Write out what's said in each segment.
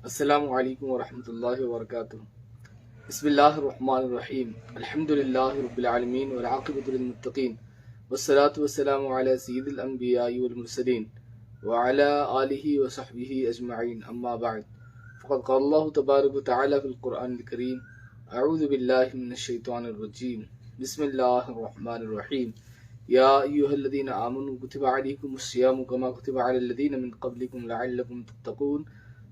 السلام علیکم ورحمۃ اللہ وبرکاتہ۔ بسم اللہ الرحمن الرحیم، الحمد للہ رب العالمین والعاقبۃ للمتقین، والصلاة والسلام علی سید الانبیاء والمرسلین وعلی آلہ وصحبہ اجمعین، اما بعد فقد قال اللہ تبارک وتعالی فی القرآن الکریم: اعوذ باللہ من الشیطان الرجیم، بسم اللہ الرحمن الرحیم، یا ایھا الذین آمنوا کتب علیکم الصیام کما کتب علی الذین من قبلکم لعلکم تتقون۔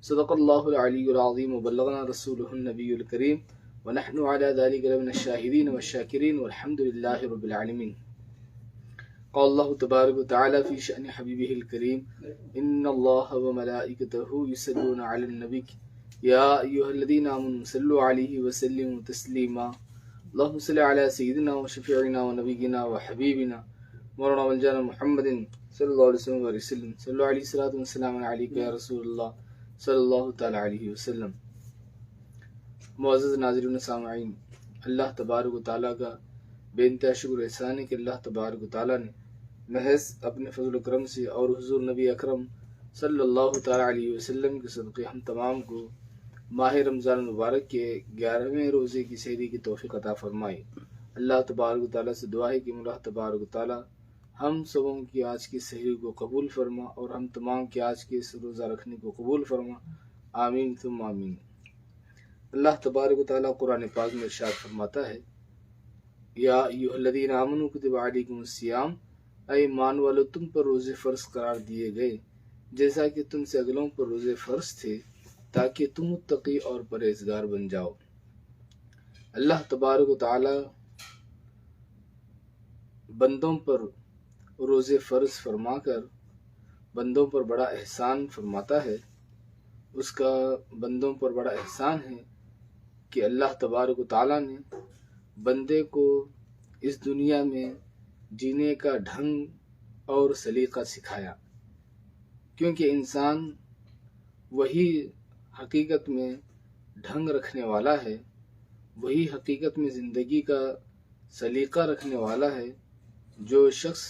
صدق اللہ العلی العظیم وبلغنا رسولہ النبی الکریم ونحن علی ذلک لمن الشاہدین والشاکرین والحمد للہ رب العالمین۔ قال اللہ تبارک وتعالی فی شأن حبیبہ الکریم: ان اللہ وملائکتہ یصلون علی النبی یا ایھا الذین آمنوا صلوا علیہ وسلموا تسلیما۔ اللہم صل علی سیدنا وشفیعنا ونبینا وحبیبنا مولانا مولانا محمد صلی اللہ علیہ وسلم، صلی علیہ الصلاۃ والسلام علیک یا رسول اللہ صلی اللہ تعالی علیہ وسلم۔ معزز ناظرین و سامعین، اللہ تبارک و تعالیٰ کا بے انتہا شکر احسان ہے کہ اللہ تبارک و تعالیٰ نے محض اپنے فضل و کرم سے اور حضور نبی اکرم صلی اللہ تعالی علیہ وسلم کے صدقے ہم تمام کو ماہ رمضان المبارک کے 11ویں روزے کی سحری کی توفیق عطا فرمائی۔ اللہ تبارک و تعالیٰ سے دعا ہے کہ اللہ تبارک و تعالیٰ ہم سبوں کی آج کی سحری کو قبول فرما اور ہم تمام کے آج کے اس روزہ رکھنے کو قبول فرما، آمین ثم آمین۔ اللہ تبارک و تعالیٰ قرآن پاک میں ارشاد فرماتا ہے: یا ایھا الذین آمنوا کتب علیکم الصیام، اے ایمان والو تم پر روزے فرض قرار دیے گئے جیسا کہ تم سے اگلوں پر روزے فرض تھے تاکہ تم متقی اور پرہیزگار بن جاؤ۔ اللہ تبارک و تعالیٰ بندوں پر روزے فرض فرما کر بندوں پر بڑا احسان فرماتا ہے۔ اس کا بندوں پر بڑا احسان ہے کہ اللہ تبارک و تعالیٰ نے بندے کو اس دنیا میں جینے کا ڈھنگ اور سلیقہ سکھایا، کیونکہ انسان وہی حقیقت میں ڈھنگ رکھنے والا ہے، وہی حقیقت میں زندگی کا سلیقہ رکھنے والا ہے جو شخص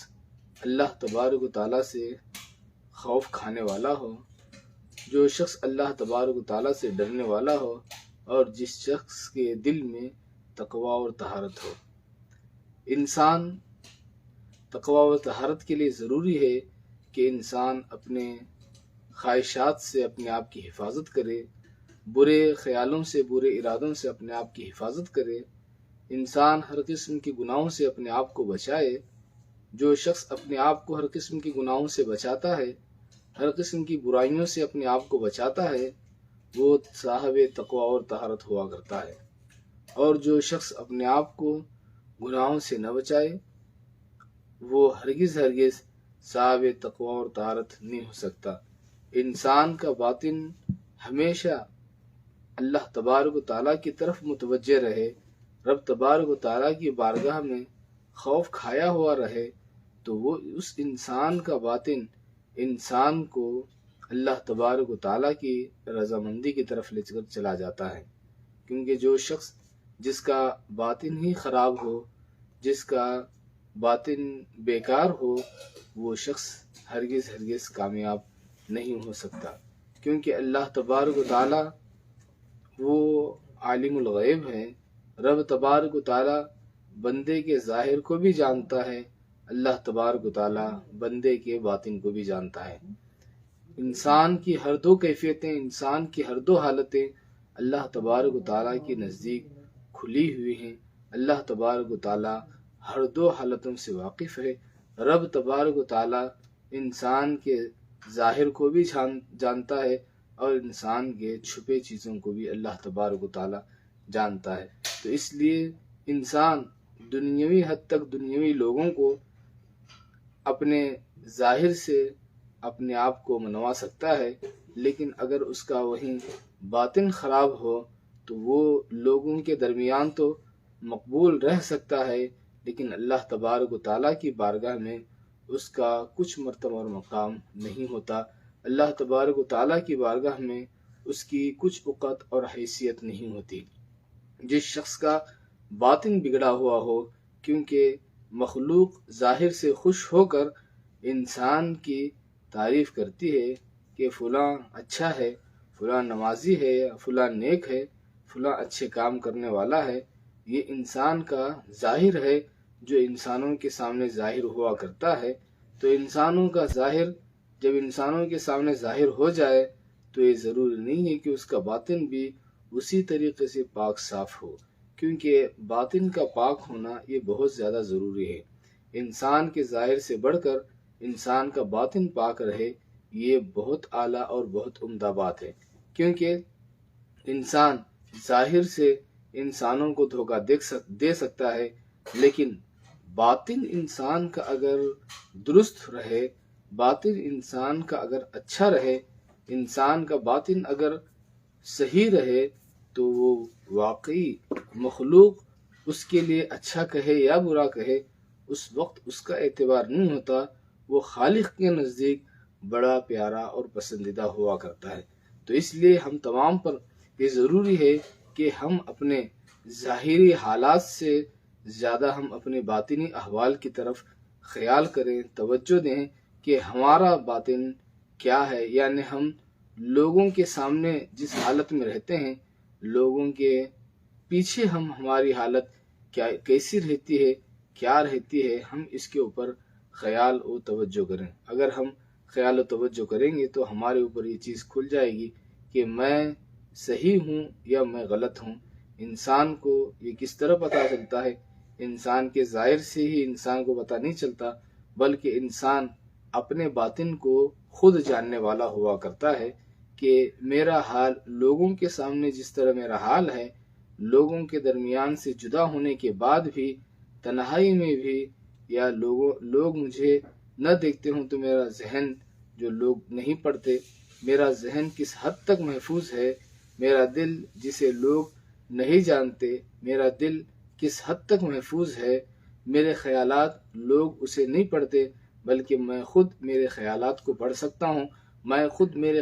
اللہ تبارک و تعالیٰ سے خوف کھانے والا ہو، جو شخص اللہ تبارک و تعالیٰ سے ڈرنے والا ہو، اور جس شخص کے دل میں تقوی اور طہارت ہو۔ انسان تقوی و طہارت کے لیے ضروری ہے کہ انسان اپنے خواہشات سے اپنے آپ کی حفاظت کرے، برے خیالوں سے برے ارادوں سے اپنے آپ کی حفاظت کرے، انسان ہر قسم کے گناہوں سے اپنے آپ کو بچائے۔ جو شخص اپنے آپ کو ہر قسم کے گناہوں سے بچاتا ہے، ہر قسم کی برائیوں سے اپنے آپ کو بچاتا ہے، وہ صاحب تقوی اور طہارت ہوا کرتا ہے، اور جو شخص اپنے آپ کو گناہوں سے نہ بچائے وہ ہرگز صاحب تقوی اور طہارت نہیں ہو سکتا۔ انسان کا باطن ہمیشہ اللہ تبارک و تعالیٰ کی طرف متوجہ رہے، رب تبارک و تعالیٰ کی بارگاہ میں خوف کھایا ہوا رہے، تو وہ اس انسان کا باطن انسان کو اللہ تبارک و تعالیٰ کی رضامندی کی طرف لے کر چلا جاتا ہے۔ کیونکہ جو شخص جس کا باطن ہی خراب ہو، جس کا باطن بیکار ہو، وہ شخص ہرگز کامیاب نہیں ہو سکتا، کیونکہ اللہ تبارک و تعالیٰ وہ عالم الغیب ہے۔ رب تبارک و تعالیٰ بندے کے ظاہر کو بھی جانتا ہے، اللہ تبارک و تعالیٰ بندے کے باطن کو بھی جانتا ہے۔ انسان کی ہر دو کیفیتیں، انسان کی ہر دو حالتیں اللہ تبارک و تعالیٰ کے نزدیک کھلی ہوئی ہیں۔ اللہ تبارک و تعالیٰ ہر دو حالتوں سے واقف ہے۔ رب تبارک و تعالیٰ انسان کے ظاہر کو بھی جانتا ہے اور انسان کے چھپے چیزوں کو بھی اللہ تبارک و تعالیٰ جانتا ہے۔ تو اس لیے انسان دنیاوی حد تک دنیاوی لوگوں کو اپنے ظاہر سے اپنے آپ کو منوا سکتا ہے، لیکن اگر اس کا وہیں باطن خراب ہو تو وہ لوگوں کے درمیان تو مقبول رہ سکتا ہے، لیکن اللہ تبارک و تعالیٰ کی بارگاہ میں اس کا کچھ مرتبہ اور مقام نہیں ہوتا۔ اللہ تبارک و تعالیٰ کی بارگاہ میں اس کی کچھ وقت اور حیثیت نہیں ہوتی۔ جس شخص کا باطن بگڑا ہوا ہو، کیونکہ مخلوق ظاہر سے خوش ہو کر انسان کی تعریف کرتی ہے کہ فلاں اچھا ہے، فلاں نمازی ہے یا فلاں نیک ہے، فلاں اچھے کام کرنے والا ہے، یہ انسان کا ظاہر ہے جو انسانوں کے سامنے ظاہر ہوا کرتا ہے۔ تو انسانوں کا ظاہر جب انسانوں کے سامنے ظاہر ہو جائے تو یہ ضروری نہیں ہے کہ اس کا باطن بھی اسی طریقے سے پاک صاف ہو، کیونکہ باطن کا پاک ہونا یہ بہت زیادہ ضروری ہے۔ انسان کے ظاہر سے بڑھ کر انسان کا باطن پاک رہے، یہ بہت اعلیٰ اور بہت عمدہ بات ہے، کیونکہ انسان ظاہر سے انسانوں کو دھوکہ دے سکتا ہے، لیکن باطن انسان کا اگر درست رہے، باطن انسان کا اگر اچھا رہے، انسان کا باطن اگر صحیح رہے تو وہ واقعی مخلوق اس کے لیے اچھا کہے یا برا کہے، اس وقت اس کا اعتبار نہیں ہوتا، وہ خالق کے نزدیک بڑا پیارا اور پسندیدہ ہوا کرتا ہے۔ تو اس لیے ہم تمام پر یہ ضروری ہے کہ ہم اپنے ظاہری حالات سے زیادہ ہم اپنے باطنی احوال کی طرف خیال کریں، توجہ دیں کہ ہمارا باطن کیا ہے، یعنی ہم لوگوں کے سامنے جس حالت میں رہتے ہیں، لوگوں کے پیچھے ہماری حالت کیسی رہتی ہے، کیا رہتی ہے، ہم اس کے اوپر خیال و توجہ کریں۔ اگر ہم خیال و توجہ کریں گے تو ہمارے اوپر یہ چیز کھل جائے گی کہ میں صحیح ہوں یا میں غلط ہوں۔ انسان کو یہ کس طرح پتہ چلتا ہے؟ انسان کے ظاہر سے ہی انسان کو پتہ نہیں چلتا، بلکہ انسان اپنے باطن کو خود جاننے والا ہوا کرتا ہے کہ میرا حال لوگوں کے سامنے جس طرح میرا حال ہے، لوگوں کے درمیان سے جدا ہونے کے بعد بھی، تنہائی میں بھی، یا لوگ مجھے نہ دیکھتے ہوں تو میرا ذہن جو لوگ نہیں پڑھتے، میرا ذہن کس حد تک محفوظ ہے، میرا دل جسے لوگ نہیں جانتے، میرا دل کس حد تک محفوظ ہے، میرے خیالات لوگ اسے نہیں پڑھتے، بلکہ میں خود میرے خیالات کو پڑھ سکتا ہوں، میں خود میرے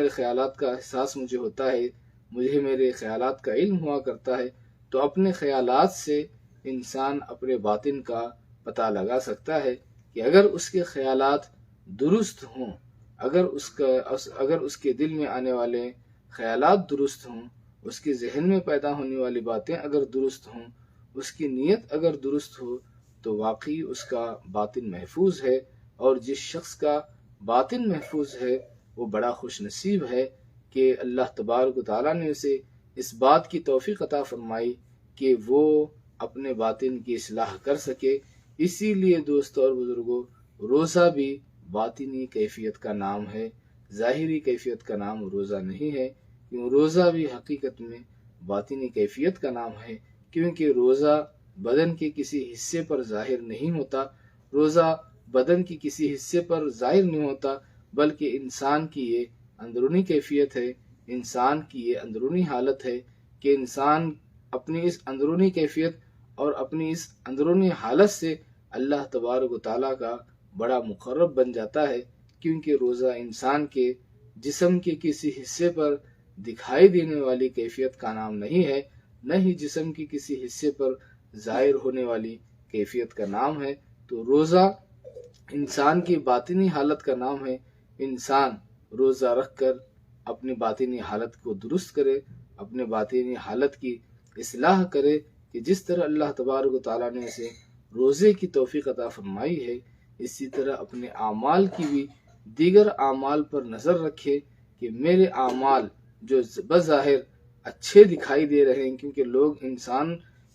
خیالات کا احساس مجھے ہوتا ہے، مجھے میرے خیالات کا علم ہوا کرتا ہے۔ تو اپنے خیالات سے انسان اپنے باطن کا پتہ لگا سکتا ہے کہ اگر اس کے خیالات درست ہوں، اگر اس کے دل میں آنے والے خیالات درست ہوں، اس کے ذہن میں پیدا ہونے والی باتیں اگر درست ہوں، اس کی نیت اگر درست ہو، تو واقعی اس کا باطن محفوظ ہے، اور جس شخص کا باطن محفوظ ہے وہ بڑا خوش نصیب ہے کہ اللہ تبارک و تعالیٰ نے اسے اس بات کی توفیق عطا فرمائی کہ وہ اپنے باطن کی اصلاح کر سکے۔ اسی لیے دوستو اور بزرگوں، روزہ بھی باطنی کیفیت کا نام ہے، ظاہری کیفیت کا نام روزہ نہیں ہے۔ روزہ بھی حقیقت میں باطنی کیفیت کا نام ہے، کیونکہ روزہ بدن کے کسی حصے پر ظاہر نہیں ہوتا، روزہ بدن کی کسی حصے پر ظاہر نہیں ہوتا، بلکہ انسان کی یہ اندرونی کیفیت ہے، انسان کی یہ اندرونی حالت ہے کہ انسان اپنی اس اندرونی کیفیت اور اپنی اس اندرونی حالت سے اللہ تبارک و تعالیٰ کا بڑا مقرب بن جاتا ہے، کیونکہ روزہ انسان کے جسم کے کسی حصے پر دکھائی دینے والی کیفیت کا نام نہیں ہے، نہ ہی جسم کے کسی حصے پر ظاہر ہونے والی کیفیت کا نام ہے۔ تو روزہ انسان کی باطنی حالت کا نام ہے۔ انسان روزہ رکھ کر اپنی باطنی حالت کو درست کرے، اپنے باطنی حالت کی اصلاح کرے، کہ جس طرح اللہ تبارک و تعالیٰ نے اسے روزے کی توفیق عطا فرمائی ہے، اسی طرح اپنے اعمال کی بھی دیگر اعمال پر نظر رکھے کہ میرے اعمال جو بظاہر اچھے دکھائی دے رہے ہیں، کیونکہ لوگ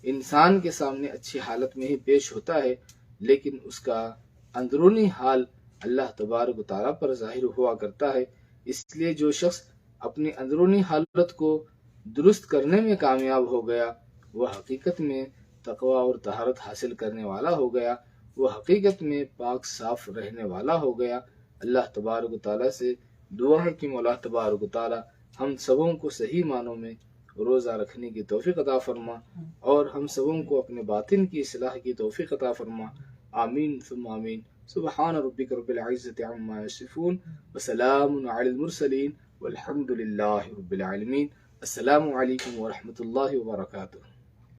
انسان کے سامنے اچھی حالت میں ہی پیش ہوتا ہے، لیکن اس کا اندرونی حال اللہ تبارک و تعالیٰ پر ظاہر ہوا کرتا ہے۔ اس لیے جو شخص اپنی اندرونی حالت کو درست کرنے میں کامیاب ہو گیا، وہ حقیقت میں تقوی اور طہارت حاصل کرنے والا ہو گیا، وہ حقیقت میں پاک صاف رہنے والا ہو گیا۔ اللہ تبارک و تعالیٰ سے دعا ہے کہ مولا تبارک و تعالیٰ ہم سبوں کو صحیح معنوں میں روزہ رکھنے کی توفیق عطا فرما، اور ہم سبوں کو اپنے باطن کی اصلاح کی توفیق عطا فرما۔ آمین ثم آمین۔ سبحان ربک رب العزت عما یصفون وسلام علی المرسلین والحمد للہ رب العالمین۔ السلام علیکم ورحمۃ اللہ وبرکاتہ۔